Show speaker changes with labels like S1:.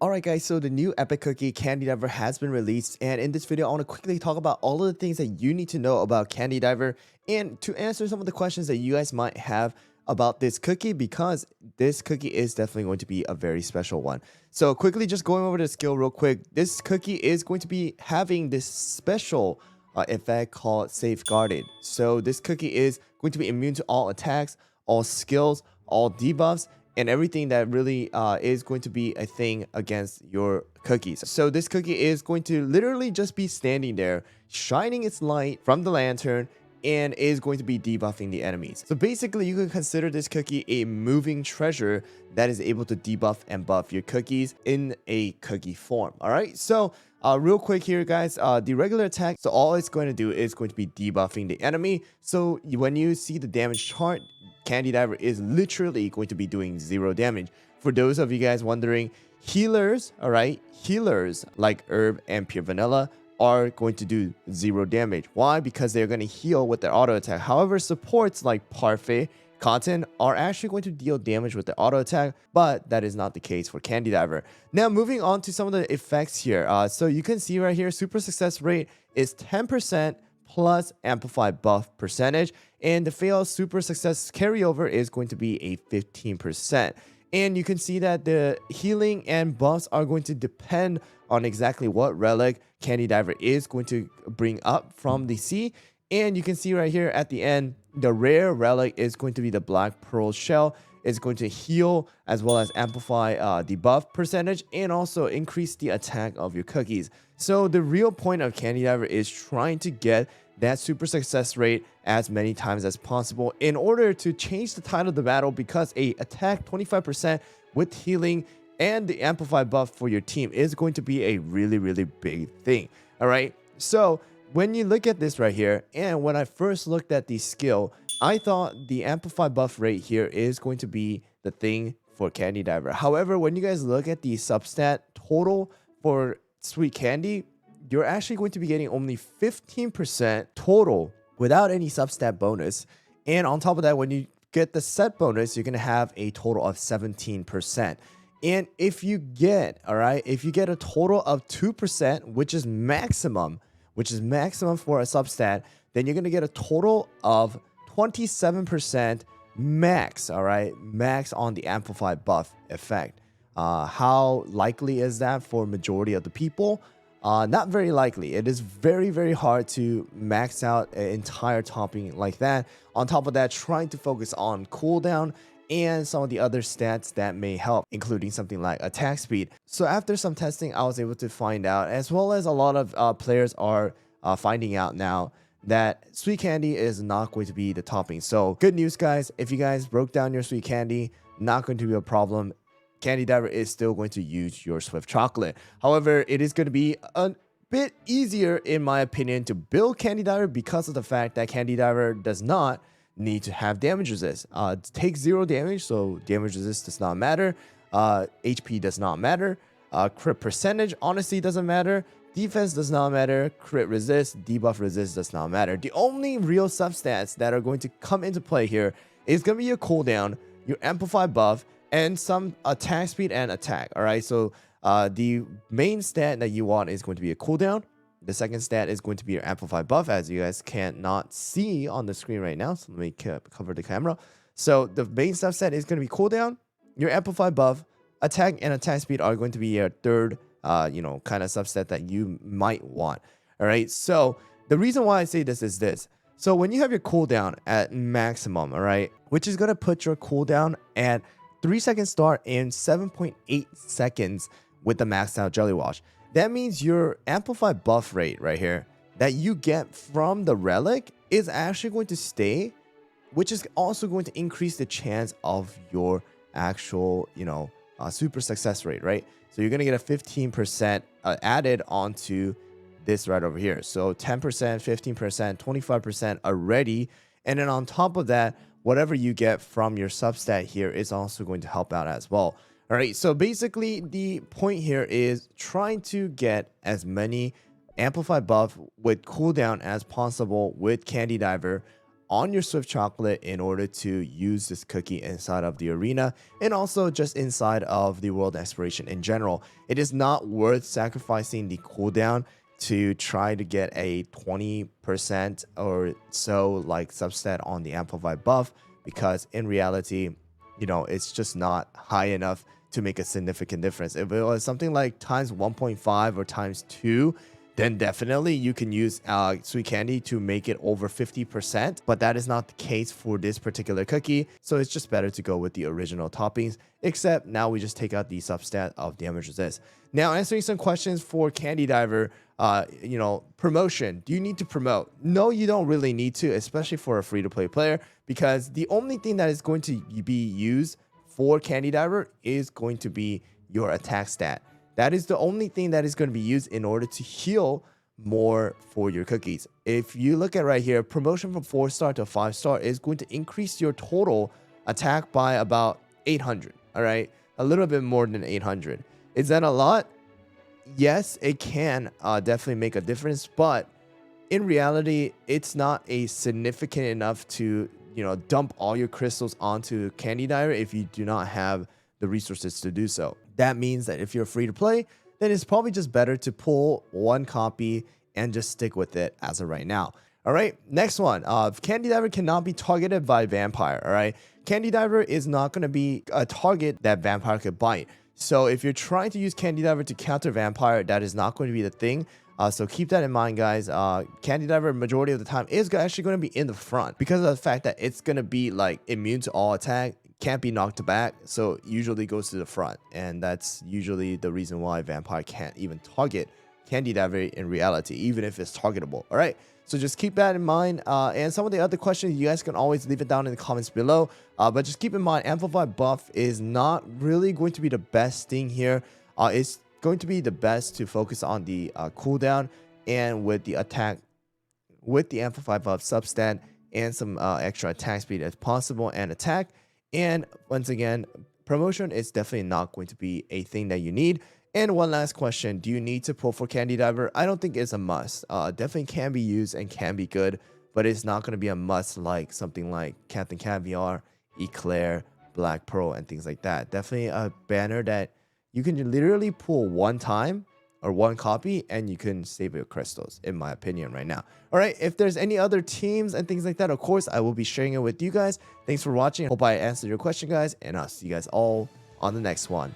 S1: Alright guys, so the new epic cookie Candy Diver has been released, and in this video I want to quickly talk about all of the things that you need to know about Candy Diver and to answer some of the questions that you guys might have about this cookie, because this cookie is definitely going to be a very special one. So quickly just going over the skill real quick, this cookie is going to be having this special effect called Safeguarded. So this cookie is going to be immune to all attacks, all skills, all debuffs, and everything that really is going to be a thing against your cookies. So this cookie is going to literally just be standing there, shining its light from the lantern, and is going to be debuffing the enemies. So basically, you can consider this cookie a moving treasure that is able to debuff and buff your cookies in a cookie form. All right, so real quick here, guys, the regular attack, so all it's going to do is going to be debuffing the enemy. So when you see the damage chart, Candy Diver is literally going to be doing 0 damage. For those of you guys wondering, healers, all right, healers like Herb and Pure Vanilla are going to do 0 damage. Why? Because they're going to heal with their auto attack. However, supports like Parfait, Cotton are actually going to deal damage with the auto attack, but that is not the case for Candy Diver. Now, moving on to some of the effects here. So you can see right here, super success rate is 10% plus amplified buff percentage, and the fail super success carryover is going to be a 15%. And you can see that the healing and buffs are going to depend on exactly what relic Candy Diver is going to bring up from the sea. And you can see right here at the end, the rare relic is going to be the Black Pearl Shell. It's going to heal as well as amplify the buff percentage and also increase the attack of your cookies. So the real point of Candy Diver is trying to get that super success rate as many times as possible in order to change the tide of the battle, because a attack 25% with healing and the amplified buff for your team is going to be a really big thing. All right, so when you look at this right here, and when I first looked at the skill, I thought the amplified buff rate here is going to be the thing for Candy Diver. However, when you guys look at the substat total for Sweet Candy, you're actually going to be getting only 15% total without any substat bonus. And on top of that, when you get the set bonus, you're going to have a total of 17%. And if you get, all right, if you get a total of 2%, which is maximum for a substat, then you're going to get a total of 27% max, all right, max on the amplified buff effect. How likely is that for majority of the people? Not very likely. It is very hard to max out an entire topping like that. On top of that, trying to focus on cooldown and some of the other stats that may help, including something like attack speed. So after some testing, I was able to find out, as well as a lot of players are finding out now, that Sweet Candy is not going to be the topping. So good news, guys. If you guys broke down your Sweet Candy, not going to be a problem. Candy Diver is still going to use your Swift Chocolate. However, it is going to be a bit easier, in my opinion, to build Candy Diver because of the fact that Candy Diver does not need to have damage resist. It takes 0 damage, so damage resist does not matter. HP does not matter. Crit percentage honestly doesn't matter. Defense does not matter. Crit resist, debuff resist does not matter. The only real substats that are going to come into play here is going to be your cooldown, your amplified buff, and some attack speed and attack. All right, so the main stat that you want is going to be a cooldown. The second stat is going to be your amplified buff, as you guys cannot see on the screen right now. So let me cover the camera. So the main substat is going to be cooldown, your amplified buff, attack and attack speed are going to be your third kind of subset that you might want. All right, so the reason why I say this is this. So when you have your cooldown at maximum, all right, which is going to put your cooldown at 3-second start in 7.8 seconds with the maxed out Jelly Wash, that means your amplified buff rate right here that you get from the relic is actually going to stay, which is also going to increase the chance of your actual super success rate, right? So you're going to get a 15% added onto this right over here. So 10%, 15%, 25% already. And then on top of that, whatever you get from your substat here is also going to help out as well. All right, so basically the point here is trying to get as many amplified buff with cooldown as possible with Candy Diver on your Swift chocolate in order to use this cookie inside of the arena and also just inside of the world exploration in general. It is not worth sacrificing the cooldown to try to get a 20% or so like substat on the amplified buff, because in reality, you know, it's just not high enough to make a significant difference. If it was something like times 1.5 or times 2, then definitely you can use sweet candy to make it over 50%, but that is not the case for this particular cookie, so it's just better to go with the original toppings, except now we just take out the substat of damage resist. Now, answering some questions for Candy Diver, you know, promotion. Do you need to promote? No, you don't really need to, especially for a free-to-play player, because the only thing that is going to be used for Candy Diver is going to be your attack stat. That is the only thing that is going to be used in order to heal more for your cookies. If you look at right here, promotion from 4-star to 5-star is going to increase your total attack by about 800. All right, a little bit more than 800. Is that a lot? Yes, it can definitely make a difference, but in reality, it's not a significant enough to, you know, dump all your crystals onto Candy Diver if you do not have the resources to do so. That means that if you're free to play, then it's probably just better to pull one copy and just stick with it as of right now. All right, next one. Candy Diver cannot be targeted by Vampire. All right, Candy Diver is not going to be a target that Vampire could bite. So if you're trying to use Candy Diver to counter Vampire, that is not going to be the thing. So keep that in mind, guys. Candy Diver, majority of the time, is actually going to be in the front because of the fact that it's going to be like immune to all attack, can't be knocked back, so usually goes to the front. And that's usually the reason why Vampire can't even target Candy Diver in reality, even if it's targetable. All right, so just keep that in mind. And some of the other questions, you guys can always leave it down in the comments below. But just keep in mind, Amplified buff is not really going to be the best thing here. It's going to be the best to focus on the cooldown and with the attack, with the Amplified buff substat and some extra attack speed as possible and attack. And once again, promotion is definitely not going to be a thing that you need. And one last question, do you need to pull for Candy Diver? I don't think it's a must. Definitely can be used and can be good, but it's not going to be a must like something like Captain Caviar, Eclair, Black Pearl, and things like that. Definitely a banner that you can literally pull one time or one copy and you can save your crystals, in my opinion right now. All right, if there's any other teams and things like that, of course, I will be sharing it with you guys. Thanks for watching. Hope I answered your question, guys, and I'll see you guys all on the next one.